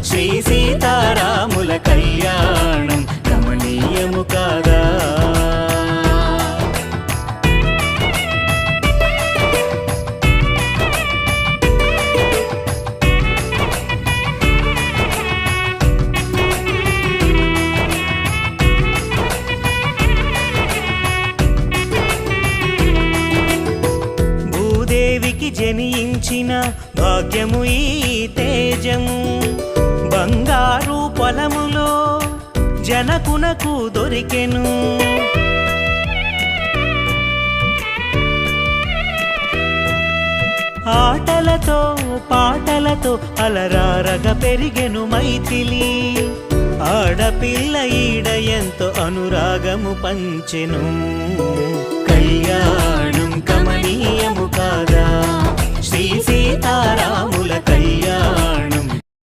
శ్రీ సీతారాముల కళ్యాణం కమనీయము కాదా. భూదేవికి జనించిన భాగ్యము ఈ తేజము, బంగారు పొలములో జనకునకు దొరికెను. ఆటలతో పాటలతో అలరారగ పెరిగెను మైథిలి, ఆడపిల్ల ఈడ ఎంతో అనురాగము పంచెను. కళ్యాణం కమనీయము కాదా, శ్రీ సీతారాముల కళ్యాణం